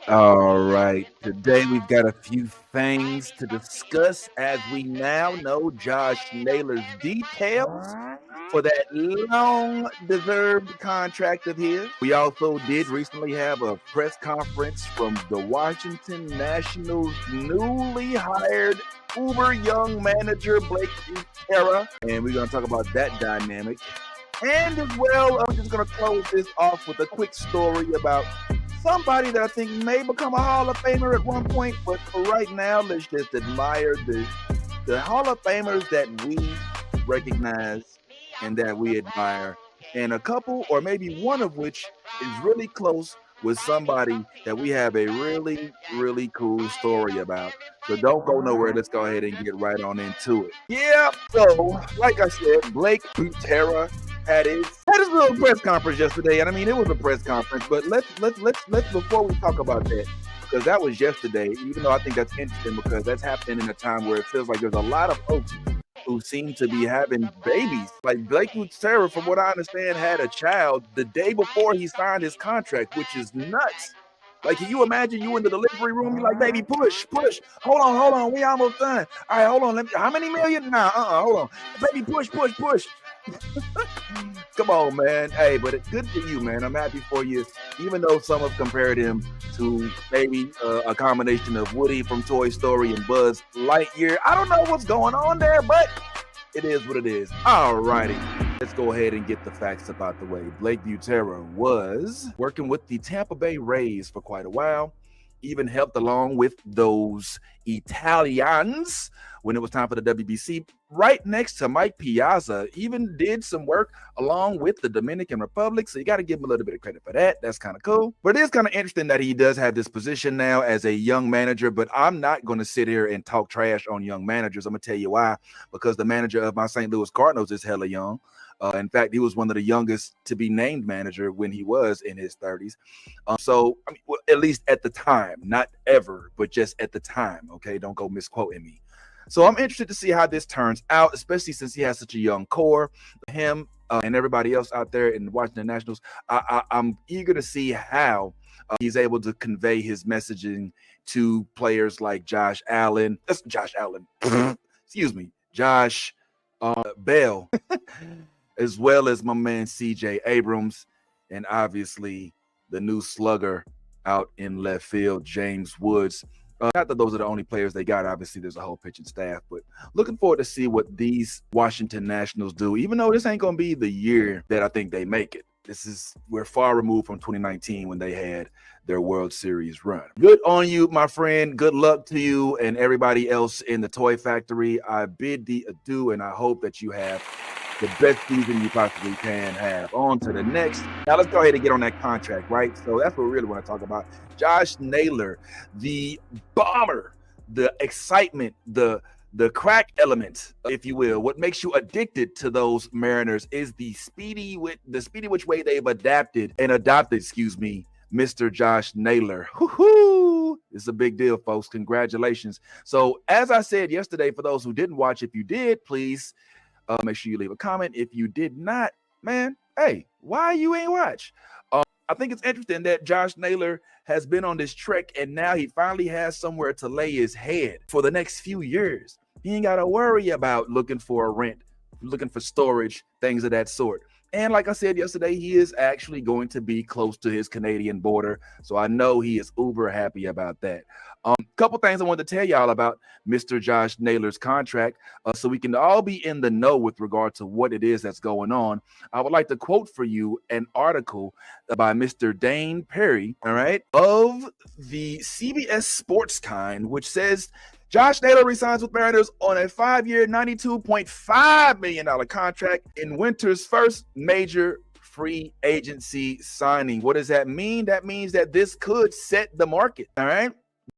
All right. Today we've got a few things to discuss as we now know Josh Naylor's details for that long deserved contract of his. We also did recently have a press conference from the Washington Nationals newly hired uber young manager Blake Butera, and we're going to talk about that dynamic. And as well, I'm just going to close this off with a quick story about somebody that I think may become a Hall of Famer at one point. But for right now, let's just admire the Hall of Famers that we recognize and that we admire. And a couple, or maybe one of which, is really close with somebody that we have a really, really cool story about. So don't go nowhere. Let's go ahead and get right on into it. Yeah, so like I said, Blake Butera had his little press conference yesterday, and I mean it was a press conference. But let's before we talk about that, because that was yesterday. Even though I think that's interesting because that's happening in a time where it feels like there's a lot of folks who seem to be having babies. Like Blake Butera, from what I understand, had a child the day before he signed his contract, which is nuts. Like, can you imagine you in the delivery room? You're like, baby, push. Hold on. We almost done. All right, hold on. How many million? Nah, hold on. Baby, push. Come on, man. Hey, but it's good for you, man. I'm happy for you. Even though some have compared him to maybe a combination of Woody from Toy Story and Buzz Lightyear. I don't know what's going on there, but it is what it is. All righty. Let's go ahead and get the facts about the way. Blake Butera was working with the Tampa Bay Rays for quite a while. Even helped along with those Italians when it was time for the WBC, right next to Mike Piazza. Even did some work along with the Dominican Republic, so you got to give him a little bit of credit for that. That's kind of cool. But it is kind of interesting that he does have this position now as a young manager, but I'm not going to sit here and talk trash on young managers. I'm going to tell you why, because the manager of my St. Louis Cardinals is hella young. In fact, he was one of the youngest to be named manager when he was in his 30s. So, I mean, well, at least at the time, not ever, but just at the time. Okay, don't go misquoting me. So I'm interested to see how this turns out, especially since he has such a young core. Him and everybody else out there in the Washington Nationals, I'm eager to see how he's able to convey his messaging to players like Josh Allen. That's Josh Allen. Excuse me, Josh Bell. As well as my man CJ Abrams, and obviously the new slugger out in left field, James Woods. Not that those are the only players they got. Obviously, there's a whole pitching staff, but looking forward to see what these Washington Nationals do, even though this ain't going to be the year that I think they make it. We're far removed from 2019 when they had their World Series run. Good on you, my friend. Good luck to you and everybody else in the toy factory. I bid thee adieu, and I hope that you have the best season you possibly can have. On to the next. Now let's go ahead and get on that contract, right? So that's what we really want to talk about. Josh Naylor, the bomber, the excitement, the crack element, if you will. What makes you addicted to those Mariners is the speedy which way they've adopted, Mr. Josh Naylor. Woo-hoo! It's a big deal, folks. Congratulations. So as I said yesterday, for those who didn't watch, if you did, please make sure you leave a comment. If you did not, man, hey, why you ain't watch? I think it's interesting that Josh Naylor has been on this trek, and now he finally has somewhere to lay his head for the next few years. He ain't got to worry about looking for a rent, looking for storage, things of that sort. And like I said yesterday, he is actually going to be close to his Canadian border. So I know he is uber happy about that. Couple things I wanted to tell y'all about Mr. Josh Naylor's contract, so we can all be in the know with regard to what it is that's going on. I would like to quote for you an article by Mr. Dane Perry, all right, of the CBS Sports Kind, which says Josh Naylor resigns with Mariners on a 5-year, $92.5 million contract in winter's first major free agency signing. What does that mean? That means that this could set the market, all right?